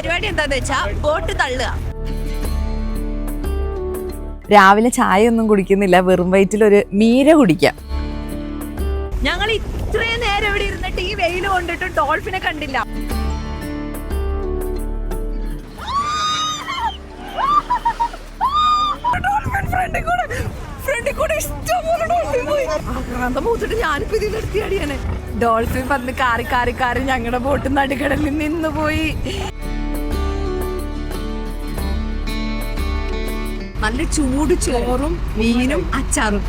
പരിപാടി എന്താന്ന് വെച്ചാ ബോട്ട് തള്ളുക. രാവിലെ ചായ ഒന്നും കുടിക്കുന്നില്ല, വെറും വയറ്റിൽ ഒരു മീര കുടിക്കാം. ഞങ്ങൾ ഇത്രയും നേരം ഇവിടെ ഇരുന്നിട്ട് ഈ വെയിൽ കൊണ്ടിട്ട് ഡോൾഫിനെ കണ്ടില്ല. ഞാനിപ്പോ ഇതിൽ നിർത്തിയാടിയാണ്. ഡോൾഫിൻ വന്ന് കാറി കാറി കാറി ഞങ്ങളുടെ ബോട്ട് നടുക്കടലിൽ നിന്ന് പോയി. നല്ല ചൂട് ചോറും മീനും അച്ചാറും.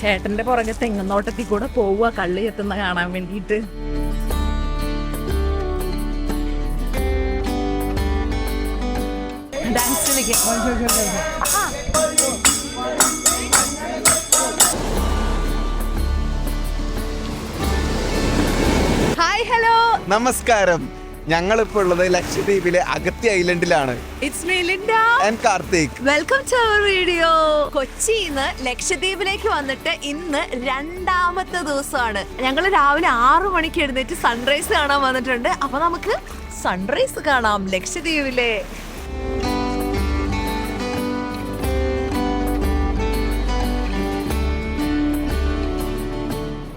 ചേട്ടന്റെ പുറകെ തെങ്ങുന്നോട്ടത്തിൽ കൂടെ പോവുക കള്ളി എത്തുന്ന കാണാൻ വേണ്ടിട്ട്. ഹായ് ഹലോ നമസ്കാരം. ഞങ്ങളിപ്പോ ഉള്ളത് ലക്ഷദ്വീപിലെ അഗത്തി ഐലൻഡിലാണ്. It's me Linda and Karthik. Welcome to our video. കൊച്ചിന്ന് ലക്ഷദ്വീപിലേക്ക് വന്നിട്ട് ഇന്ന് രണ്ടാമത്തെ ദിവസമാണ്. ഞങ്ങൾ രാവിലെ 6 മണിക്ക് എഴുന്നേറ്റ് സൺറൈസ് കാണാൻ വന്നിട്ടുണ്ട്. അപ്പൊ നമുക്ക് സൺറൈസ് കാണാം ലക്ഷദ്വീപിലെ.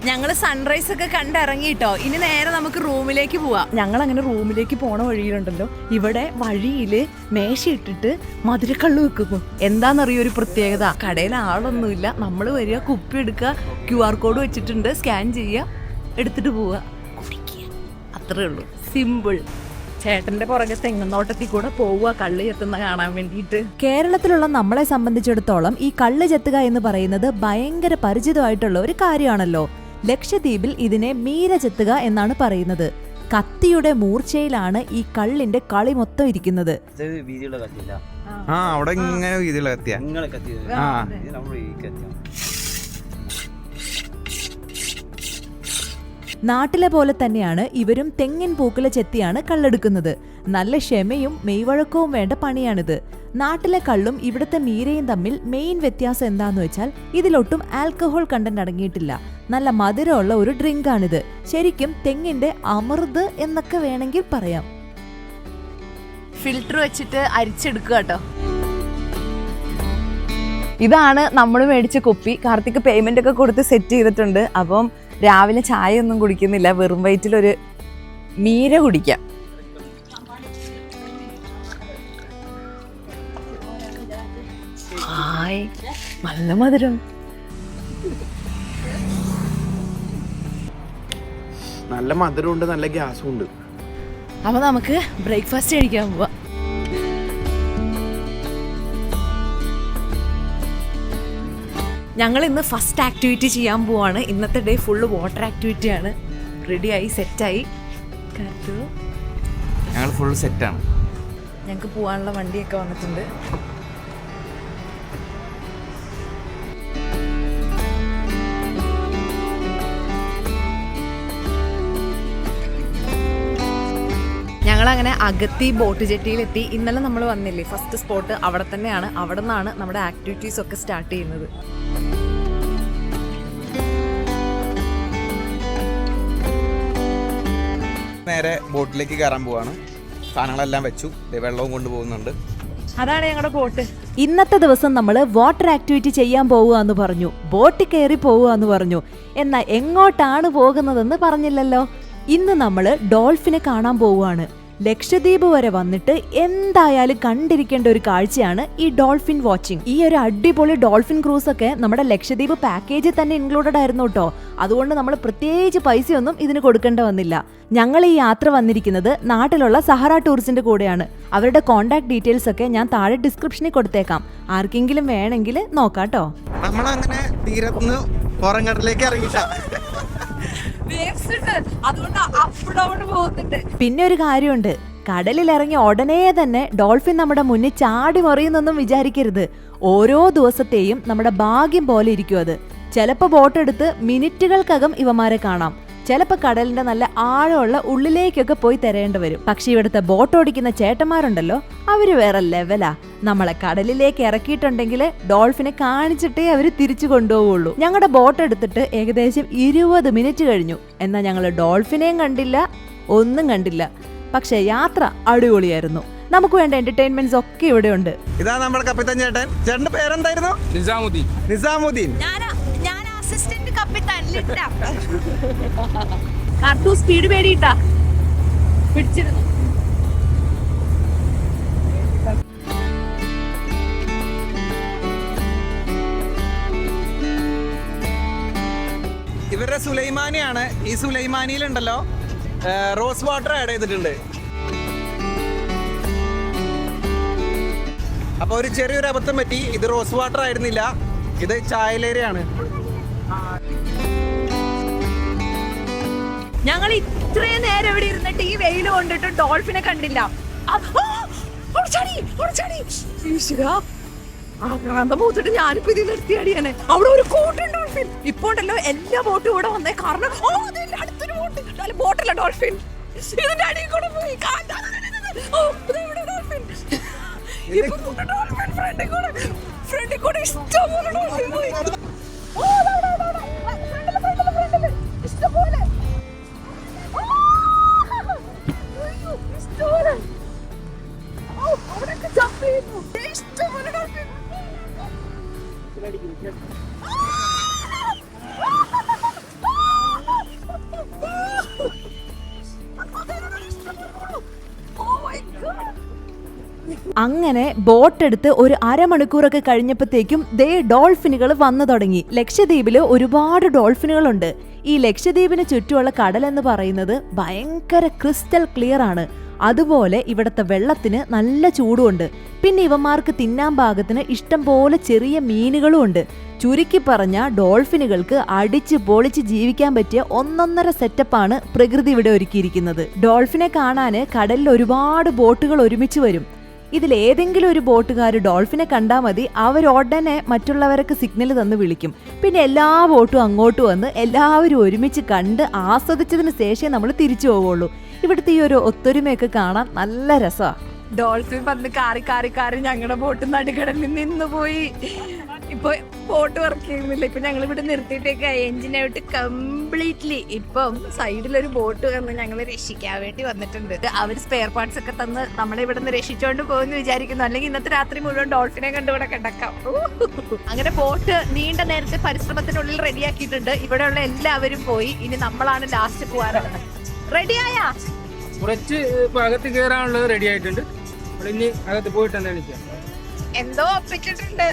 ഞങ്ങള് സൺറൈസ് ഒക്കെ കണ്ടിറങ്ങിട്ടോ. ഇനി നേരെ നമുക്ക് റൂമിലേക്ക് പോവാം. ഞങ്ങൾ അങ്ങനെ റൂമിലേക്ക് പോണ വഴിയിലുണ്ടല്ലോ, ഇവിടെ വഴിയില് മേശ ഇട്ടിട്ട് മധുരക്കള്ളു വെക്കുന്നു. എന്താണെന്നറിയോ ഒരു പ്രത്യേകത? കടയിൽ ആളൊന്നുമില്ല. നമ്മൾ വരിക, കുപ്പി എടുക്കുക, QR കോഡ് വെച്ചിട്ടുണ്ട്, സ്കാൻ ചെയ്യുക, എടുത്തിട്ട് പോവുക, കുടിക്കുക. അത്രേ ഉള്ളൂ, സിമ്പിൾ. ചേട്ടന്റെ പുറകെ തെങ്ങുന്നോട്ടത്തിൽ കൂടെ പോവുക കള്ള് ചെത്തുന്ന കാണാൻ വേണ്ടിയിട്ട്. കേരളത്തിലുള്ള നമ്മളെ സംബന്ധിച്ചിടത്തോളം ഈ കള്ള് ചെത്തുക എന്ന് പറയുന്നത് ഭയങ്കര പരിചിതമായിട്ടുള്ള ഒരു കാര്യമാണല്ലോ. ലക്ഷദ്വീപിൽ ഇതിനെ മീര ചെത്തുക എന്നാണ് പറയുന്നത്. കത്തിയുടെ മൂർച്ചയിലാണ് ഈ കള്ളിന്റെ കളി മൊത്തം ഇരിക്കുന്നത്. അവിടെ ഇങ്ങനെ വീതിയുള്ള കത്തിയാ. നാട്ടിലെ പോലെ തന്നെയാണ് ഇവരും തെങ്ങിൻ പൂക്കുല ചെത്തിയാണ് കള്ളെടുക്കുന്നത്. നല്ല ക്ഷമയും മെയ്വഴക്കവും വേണ്ട പണിയാണിത്. നാട്ടിലെ കള്ളും ഇവിടുത്തെ മീരയും തമ്മിൽ മെയിൻ വ്യത്യാസം എന്താന്ന് വെച്ചാൽ ഇതിലൊട്ടും ആൽക്കഹോൾ കണ്ടന്റ് അടങ്ങിയിട്ടില്ല. നല്ല മധുരമുള്ള ഒരു ഡ്രിങ്കാണിത്. ശരിക്കും തെങ്ങിന്റെ അമൃത് എന്നൊക്കെ വേണമെങ്കിൽ പറയാം. ഫിൽറ്റർ വെച്ചിട്ട് അരിച്ചെടുക്കുക കേട്ടോ. ഇതാണ് നമ്മൾ മേടിച്ച കുപ്പി. കാർത്തിക് പേയ്മെന്റ് ഒക്കെ കൊടുത്ത് സെറ്റ് ചെയ്തിട്ടുണ്ട്. അപ്പം രാവിലെ ചായ ഒന്നും കുടിക്കുന്നില്ല, വെറും വയറ്റിൽ ഒരു മീര കുടിക്കാം. ഹായ്, നല്ല മധുരം. നല്ല മധുരമുണ്ട്, നല്ല ഗ്യാസും ഉണ്ട്. അപ്പൊ നമുക്ക് ബ്രേക്ക്ഫാസ്റ്റ് കഴിക്കാൻ പോവാ. ഞങ്ങൾ ഇന്ന് ഫസ്റ്റ് ആക്ടിവിറ്റി ചെയ്യാൻ പോവാണ്. ഇന്നത്തെ ഡേ ഫുള്ള് വാട്ടർ ആക്ടിവിറ്റിയാണ്. റെഡിയായി, സെറ്റായി. ഞങ്ങൾ ഫുൾ സെറ്റാണ്. ഞങ്ങൾക്ക് പോവാനുള്ള വണ്ടിയൊക്കെ വന്നിട്ടുണ്ട്. ഞങ്ങളങ്ങനെ അഗത്തി ബോട്ട് ജെട്ടിയിലെത്തി. ഇന്നലെ നമ്മൾ വന്നില്ലേ, ഫസ്റ്റ് സ്പോട്ട് അവിടെ തന്നെയാണ്. അവിടെ നിന്നാണ് നമ്മുടെ ആക്ടിവിറ്റീസ് ഒക്കെ സ്റ്റാർട്ട് ചെയ്യുന്നത്. നേരെ ബോട്ടിലേക്ക് കയറാൻ പോവാണ്. സാധനങ്ങളെല്ലാം വെച്ചു, വെള്ളവും കൊണ്ടുപോകുന്നുണ്ട്. അതാണ് ഞങ്ങളുടെ ബോട്ട്. ഇന്നത്തെ ദിവസം നമ്മൾ വാട്ടർ ആക്ടിവിറ്റി ചെയ്യാൻ പോവുക എന്ന് പറഞ്ഞു, ബോട്ടിൽ കയറി പോവുക എന്ന് പറഞ്ഞു. എന്നാൽ എങ്ങോട്ടാണ് പോകുന്നതെന്ന് പറഞ്ഞില്ലല്ലോ. ഇന്ന് നമ്മൾ ഡോൾഫിനെ കാണാൻ പോവുകയാണ്. ലക്ഷദ്വീപ് വരെ വന്നിട്ട് എന്തായാലും കണ്ടിരിക്കേണ്ട ഒരു കാഴ്ചയാണ് ഈ ഡോൾഫിൻ വാച്ചിങ്. ഈ ഒരു അടിപൊളി ഡോൾഫിൻ ക്രൂസ് ഒക്കെ നമ്മുടെ ലക്ഷദ്വീപ് പാക്കേജിൽ തന്നെ ഇൻക്ലൂഡഡ് ആയിരുന്നു കേട്ടോ. അതുകൊണ്ട് നമ്മൾ പ്രത്യേകിച്ച് പൈസയൊന്നും ഇതിന് കൊടുക്കേണ്ട വന്നില്ല. ഞങ്ങൾ ഈ യാത്ര വന്നിരിക്കുന്നത് നാട്ടിലുള്ള സഹാറ ടൂറിസ്റ്റിന്റെ കൂടെയാണ്. അവരുടെ കോൺടാക്ട് ഡീറ്റെയിൽസ് ഒക്കെ ഞാൻ താഴെ ഡിസ്ക്രിപ്ഷനിൽ കൊടുത്തേക്കാം. ആർക്കെങ്കിലും വേണമെങ്കിൽ നോക്കാട്ടോ. നമ്മളങ്ങനെ തീരത്തുനിന്ന് പുറംകടലിലേക്ക് ഇറങ്ങിട്ട. പിന്നെ ഒരു കാര്യമുണ്ട്, കടലിൽ ഇറങ്ങി ഉടനെ തന്നെ ഡോൾഫിൻ നമ്മുടെ മുന്നിൽ ചാടി മറിയുന്നൊന്നും വിചാരിക്കരുത്. ഓരോ ദിവസത്തെയും നമ്മുടെ ഭാഗ്യം പോലെ ഇരിക്കും അത്. ചിലപ്പോൾ ബോട്ടെടുത്ത് മിനിറ്റുകൾക്കകം ഇവന്മാരെ കാണാം. ചിലപ്പോൾ കടലിന്റെ നല്ല ആഴമുള്ള ഉള്ളിലേക്കൊക്കെ പോയി തിരയേണ്ടി വരും. പക്ഷെ ഇവിടുത്തെ ബോട്ട് ഓടിക്കുന്ന ചേട്ടന്മാരുണ്ടല്ലോ, അവര് വേറെ ലെവലാ. നമ്മളെ കടലിലേക്ക് ഇറക്കിയിട്ടുണ്ടെങ്കിൽ ഡോൾഫിനെ കാണിച്ചിട്ടേ അവര് തിരിച്ചു കൊണ്ടുപോവുള്ളൂ. ഞങ്ങളുടെ ബോട്ട് എടുത്തിട്ട് ഏകദേശം 20 മിനിറ്റ് കഴിഞ്ഞു. എന്നാൽ ഞങ്ങൾ ഡോൾഫിനെയും കണ്ടില്ല, ഒന്നും കണ്ടില്ല. പക്ഷെ യാത്ര അടിപൊളിയായിരുന്നു. നമുക്ക് വേണ്ട എന്റർടൈൻമെന്റ്സ് ഒക്കെ ഇവിടെ ഉണ്ട്. ഇതാ നമ്മുടെ കപ്പിത്താൻ ചേട്ടൻ. ചേട്ടന്റെ പേരെന്തായിരുന്നു? നിസാമുദ്ദീൻ. സ്പീഡ് പേടിയിട്ടാ പിടിച്ചിരുന്നു. ഇവരുടെ സുലൈമാനിയാണ്. ഈ സുലൈമാനിയിലുണ്ടല്ലോ റോസ് വാട്ടർ ആഡ് ചെയ്തിട്ടുണ്ട്. അപ്പൊ ഒരു ചെറിയൊരു അബദ്ധം പറ്റി. ഇത് റോസ് വാട്ടർ ആയിരുന്നില്ല, ഇത് ചായലേരയാണ്. ഞങ്ങൾ ഇത്രയും നേരം ഇവിടെ ഇരുന്നിട്ട് ഈ വെയിൽ കൊണ്ടിട്ട് ഡോൾഫിനെ കണ്ടില്ല. മൂത്തിട്ട് ഞാനിപ്പോ ഇതിൽ നിർത്തിയടിയാണ്. അവിടെ ഒരു കൂട്ടം ഡോൾഫിൻ. ഇപ്പൊ ഉണ്ടല്ലോ എല്ലാ ബോട്ടും ഇവിടെ വന്നേ. കാരണം അടുത്തൊരു ബോട്ട്, ബോട്ടല്ല ഡോൾഫിൻ. ഇതിന്റെ അടിയിൽ കൂടെ പോയി. ഫ്രണ്ടിൽ കൂടെ ഇഷ്ടംപോലെ ഡോൾഫിൻ പോയി. ഇഷ്ടംപോലെ അങ്ങനെ ബോട്ടെടുത്ത് ഒരു അരമണിക്കൂറൊക്കെ കഴിഞ്ഞപ്പോഴത്തേക്കും ദേ ഡോൾഫിനുകൾ വന്നു തുടങ്ങി. ലക്ഷദ്വീപില് ഒരുപാട് ഡോൾഫിനുകളുണ്ട്. ഈ ലക്ഷദ്വീപിന് ചുറ്റുമുള്ള കടൽ എന്ന് പറയുന്നത് ഭയങ്കര ക്രിസ്റ്റൽ ക്ലിയർ ആണ്. അതുപോലെ ഇവിടുത്തെ വെള്ളത്തിന് നല്ല ചൂടുമുണ്ട്. പിന്നെ ഇവന്മാർക്ക് തിന്നാൻ പാകത്തിന് ഇഷ്ടം പോലെ ചെറിയ മീനുകളും ഉണ്ട്. ചുരുക്കി പറഞ്ഞ ഡോൾഫിനുകൾക്ക് അടിച്ച് പൊളിച്ച് ജീവിക്കാൻ പറ്റിയ ഒന്നൊന്നര സെറ്റപ്പാണ് പ്രകൃതി ഇവിടെ ഒരുക്കിയിരിക്കുന്നത്. ഡോൾഫിനെ കാണാന് കടലിൽ ഒരുപാട് ബോട്ടുകൾ ഒരുമിച്ച് വരും. ഇതിലേതെങ്കിലും ഒരു ബോട്ടുകാർ ഡോൾഫിനെ കണ്ടാൽ മതി, അവരുടനെ മറ്റുള്ളവരൊക്കെ സിഗ്നൽ തന്ന് വിളിക്കും. പിന്നെ എല്ലാ ബോട്ടും അങ്ങോട്ട് വന്ന് എല്ലാവരും ഒരുമിച്ച് കണ്ട് ആസ്വദിച്ചതിന് ശേഷമേ നമ്മൾ തിരിച്ചു പോവുള്ളൂ. ഇവിടുത്തെ ഈ ഒരു ഒത്തൊരുമയൊക്കെ കാണാൻ നല്ല രസമാണ്. ഡോൾഫിൻ വന്ന് കാറി കാറി കാറി ഞങ്ങളുടെ ബോട്ട് നടുക്കടലിൽ നിന്ന് പോയി. ഇപ്പൊ ബോട്ട് വർക്ക് ചെയ്യുന്നില്ല. ഇപ്പൊ ഞങ്ങൾ ഇവിടെ നിർത്തിയിട്ടേക്ക് എഞ്ചിൻ ഔട്ട് കംപ്ലീറ്റ്ലി. ഇപ്പം സൈഡിലൊരു ബോട്ട് വന്ന് ഞങ്ങൾ രക്ഷിക്കാൻ വേണ്ടി വന്നിട്ടുണ്ട്. അവർ സ്പെയർ പാർട്സ് ഒക്കെ തന്ന് നമ്മളെ ഇവിടെ നിന്ന് രക്ഷിച്ചോണ്ട് പോകുമെന്ന് വിചാരിക്കുന്നു. അല്ലെങ്കിൽ ഇന്നത്തെ രാത്രി മുഴുവൻ ഡോൾഫിനെ കണ്ട് ഇവിടെ കിടക്കാം. അങ്ങനെ ബോട്ട് നീണ്ട നേരത്തെ പരിശ്രമത്തിനുള്ളിൽ റെഡിയാക്കിയിട്ടുണ്ട്. ഇവിടെയുള്ള എല്ലാവരും പോയി. ഇനി നമ്മളാണ് ലാസ്റ്റ് പോകാറുള്ളത്. റെഡിയായ കുറച്ച് അകത്ത് കയറാനുള്ളത് റെഡി ആയിട്ടുണ്ട്. ഇനി അകത്ത് പോയിട്ട് എന്തോ ഒപ്പിച്ചിട്ടുണ്ട്.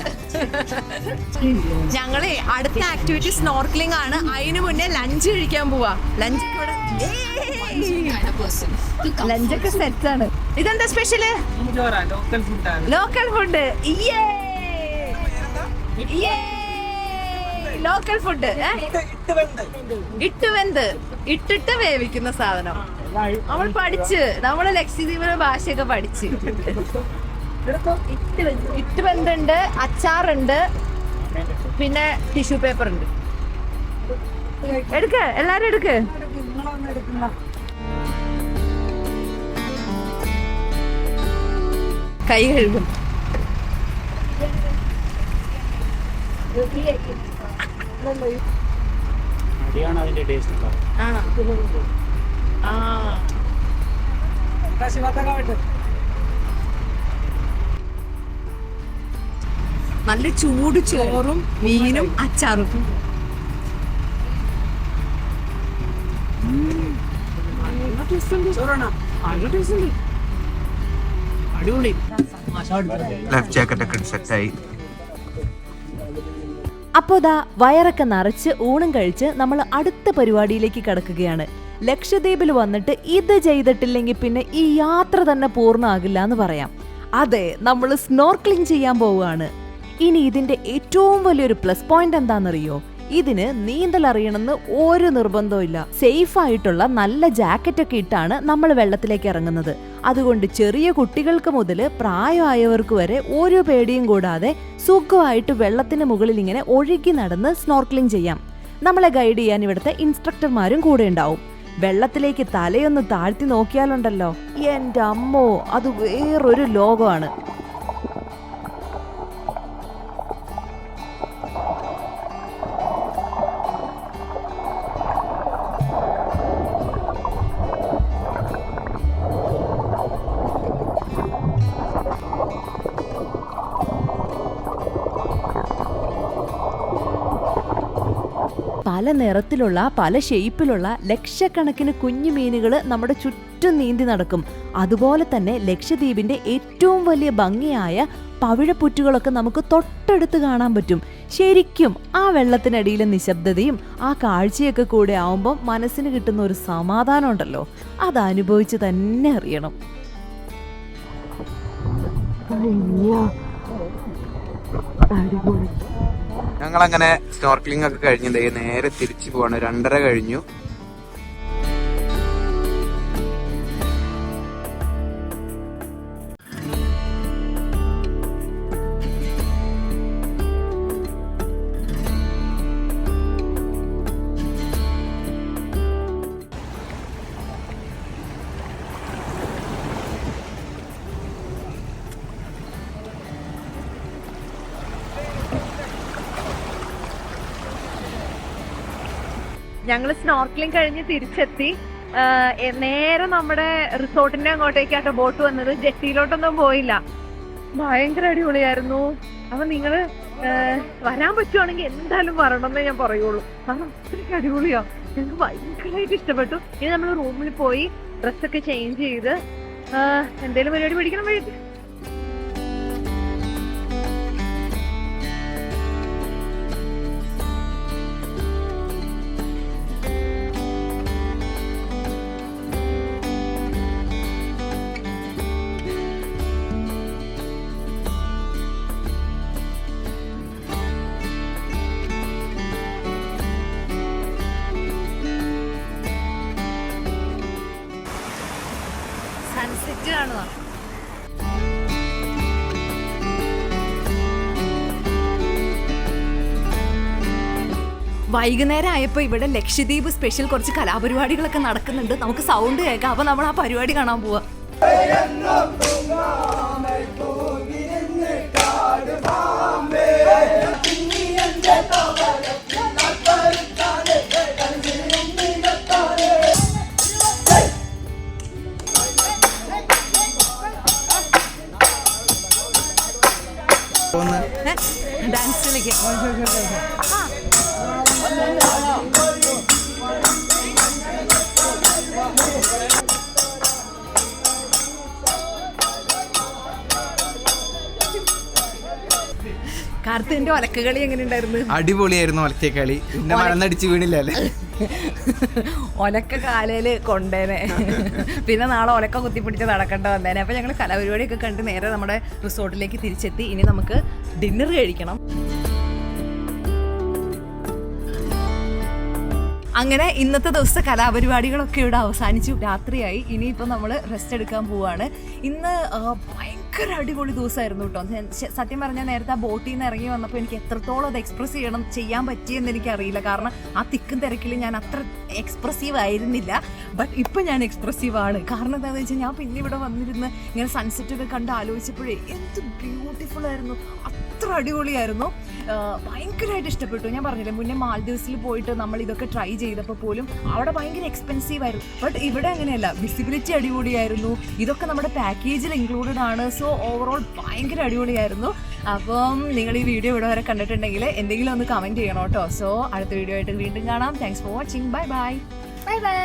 ഞങ്ങളെ അടുത്ത ആക്ടിവിറ്റി സ്നോർക്കലിംഗ് ആണ്. അതിനു മുന്നേ ലഞ്ച് കഴിക്കാൻ പോവാ. ലഞ്ചൊക്കെ സെറ്റ് ആണ്. ഇതെന്താ special? Local food. Local food. ഇട്ടിട്ട് വേവിക്കുന്ന സാധനം. നമ്മള് ലക്ഷദ്വീപിലെ ഭാഷയൊക്കെ പഠിച്ച്. ഇട്ടുവെന്തുണ്ട്, അച്ചാറുണ്ട്, പിന്നെ ടിഷ്യൂ പേപ്പർ ഉണ്ട്. എടുക്ക്, എല്ലാരും എടുക്ക്. കൈ കഴുകും. ആണോ? നല്ല ചൂട് ചോറും മീനും അച്ചാറും. അടിപൊളി. ലൈഫ് ജാക്കറ്റ് ഒക്കെ സെറ്റായി. അപ്പോൾ ദാ വയറൊക്കെ നിറച്ച് ഊണും കഴിച്ച് നമ്മൾ അടുത്ത പരിപാടിയിലേക്ക് കടക്കുകയാണ്. ലക്ഷദ്വീപിൽ വന്നിട്ട് ഇത് ചെയ്തിട്ടില്ലെങ്കിൽ പിന്നെ ഈ യാത്ര തന്നെ പൂർണ്ണമാകില്ല എന്ന് പറയാം. അതെ, നമ്മൾ സ്നോർക്കലിംഗ് ചെയ്യാൻ പോവുകയാണ്. ഇനി ഇതിന്റെ ഏറ്റവും വലിയൊരു പ്ലസ് പോയിന്റ് എന്താണെന്നറിയോ? ഇതിന് നീന്തൽ അറിയണമെന്ന് ഒരു നിർബന്ധവും ഇല്ല. സേഫ് ആയിട്ടുള്ള നല്ല ജാക്കറ്റ് ഒക്കെ ഇട്ടാണ് നമ്മൾ വെള്ളത്തിലേക്ക് ഇറങ്ങുന്നത്. അതുകൊണ്ട് ചെറിയ കുട്ടികൾക്ക് മുതൽ പ്രായമായവർക്ക് വരെ ഒരു പേടിയും കൂടാതെ സുഖമായിട്ട് വെള്ളത്തിന് മുകളിൽ ഇങ്ങനെ ഒഴുകി നടന്ന് സ്നോർക്കലിംഗ് ചെയ്യാം. നമ്മളെ ഗൈഡ് ചെയ്യാൻ ഇവിടുത്തെ ഇൻസ്ട്രക്ടർമാരും കൂടെ ഉണ്ടാവും. വെള്ളത്തിലേക്ക് തലയൊന്ന് താഴ്ത്തി നോക്കിയാലുണ്ടല്ലോ, എൻ്റെ അമ്മോ, അത് വേറൊരു ലോകമാണ്. പല നിറത്തിലുള്ള പല ഷേപ്പിലുള്ള ലക്ഷക്കണക്കിന് കുഞ്ഞു മീനുകൾ നമ്മുടെ ചുറ്റും നീന്തി നടക്കും. അതുപോലെ തന്നെ ലക്ഷദ്വീപിന്റെ ഏറ്റവും വലിയ ഭംഗിയായ പവിഴപ്പുറ്റുകളൊക്കെ നമുക്ക് തൊട്ടടുത്ത് കാണാൻ പറ്റും. ശരിക്കും ആ വെള്ളത്തിനടിയിലെ നിശബ്ദതയും ആ കാഴ്ചയൊക്കെ കൂടെ ആവുമ്പോൾ മനസ്സിന് കിട്ടുന്ന ഒരു സമാധാനം ഉണ്ടല്ലോ, അത് അനുഭവിച്ച് തന്നെ അറിയണം. ഞങ്ങളങ്ങനെ സ്നോർക്കലിംഗ് ഒക്കെ കഴിഞ്ഞിട്ട് നേരെ തിരിച്ചു പോവാണ്. 2:30 കഴിഞ്ഞു. ഞങ്ങൾ സ്നോർക്കലിംഗ് കഴിഞ്ഞ് തിരിച്ചെത്തി. നേരെ നമ്മുടെ റിസോർട്ടിന്റെ അങ്ങോട്ടേക്കാട്ടോ ബോട്ട് വന്നത്. ജെട്ടിയിലോട്ടൊന്നും പോയില്ല. ഭയങ്കര അടിപൊളിയായിരുന്നു. അപ്പൊ നിങ്ങള് വരാൻ പറ്റുവാണെങ്കിൽ എന്തായാലും വരണമെന്നേ ഞാൻ പറയുള്ളൂ. കാരണം അത്രയ്ക്ക് അടിപൊളിയാ. ഞങ്ങൾക്ക് ഭയങ്കരമായിട്ട് ഇഷ്ടപ്പെട്ടു. ഇനി നമ്മൾ റൂമിൽ പോയി ഡ്രസ്സൊക്കെ ചേഞ്ച് ചെയ്ത് എന്തേലും പരിപാടി പിടിക്കണം വഴിക്ക്. സൺസെറ്റ് കാണുക. വൈകുന്നേരം ആയപ്പോൾ ഇവിടെ ലക്ഷദ്വീപ് സ്പെഷ്യൽ കുറച്ച് കലാപരിപാടികളൊക്കെ നടക്കുന്നുണ്ട്. നമുക്ക് സൗണ്ട് കേൾക്കാം. അപ്പൊ നമ്മൾ ആ പരിപാടി കാണാൻ പോവാ. ഡാൻസ് കളിക്കാം. കാർത്തിന്റെ ഒലക്കകളി എങ്ങനെ ഉണ്ടായിരുന്നു? അടിപൊളിയായിരുന്നു ഒലക്കക്കളി. പിന്നെ മറന്നടിച്ച് വീണില്ലല്ലേ? ഒലക്ക കാലയില് കൊണ്ടേനെ. പിന്നെ നാളെ ഒലക്ക കുത്തിപ്പിടിച്ച് നടക്കേണ്ട വന്നേനെ. അപ്പൊ ഞങ്ങൾ കലാപരിപാടിയൊക്കെ കണ്ട് നേരെ നമ്മുടെ റിസോർട്ടിലേക്ക് തിരിച്ചെത്തി. ഇനി നമുക്ക് ഡിന്നർ കഴിക്കണം. അങ്ങനെ ഇന്നത്തെ ദിവസത്തെ കലാപരിപാടികളൊക്കെ ഇവിടെ അവസാനിച്ചു. രാത്രിയായി. ഇനിയിപ്പോൾ നമ്മൾ റെസ്റ്റ് എടുക്കാൻ പോവാണ്. ഇന്ന് ഭയങ്കര അടിപൊളി ദിവസമായിരുന്നു കേട്ടോ. സത്യം പറഞ്ഞാൽ നേരത്തെ ആ ബോട്ടിൽ നിന്ന് ഇറങ്ങി വന്നപ്പോൾ എനിക്ക് എത്രത്തോളം അത് എക്സ്പ്രസ് ചെയ്യാൻ പറ്റിയെന്ന് എനിക്കറിയില്ല. കാരണം ആ തിക്കും തിരക്കിൽ ഞാൻ അത്ര എക്സ്പ്രസീവ് ആയിരുന്നില്ല. ബട്ട് ഇപ്പം ഞാൻ എക്സ്പ്രസീവ് ആണ്. കാരണം എന്താണെന്ന് വെച്ചാൽ ഞാൻ പിന്നെ ഇവിടെ വന്നിരുന്ന് ഇങ്ങനെ സൺസെറ്റൊക്കെ കണ്ട് ആലോചിച്ചപ്പോഴേ എന്ത് ബ്യൂട്ടിഫുൾ ആയിരുന്നു. അത്ര അടിപൊളിയായിരുന്നു. ഭയങ്കരമായിട്ട് ഇഷ്ടപ്പെട്ടു. ഞാൻ പറഞ്ഞില്ലേ മുന്നേ മാൽദീവ്സിൽ പോയിട്ട് നമ്മൾ ഇതൊക്കെ ട്രൈ ചെയ്തപ്പോൾ പോലും അവിടെ ഭയങ്കര എക്സ്പെൻസീവ് ആയിരുന്നു. ബട്ട് ഇവിടെ അങ്ങനെയല്ല. വിസിബിലിറ്റി അടിപൊളിയായിരുന്നു. ഇതൊക്കെ നമ്മുടെ പാക്കേജിൽ ഇൻക്ലൂഡഡ് ആണ്. സോ ഓവറോൾ ഭയങ്കര അടിപൊളിയായിരുന്നു. അപ്പം നിങ്ങൾ ഈ വീഡിയോ ഇവിടെ വരെ കണ്ടിട്ടുണ്ടെങ്കിൽ എന്തെങ്കിലും ഒന്ന് കമൻറ്റ് ചെയ്യണം കേട്ടോ. സോ അടുത്ത വീഡിയോ ആയിട്ട് വീണ്ടും കാണാം. Thanks for watching. Bye bye. Bye bye.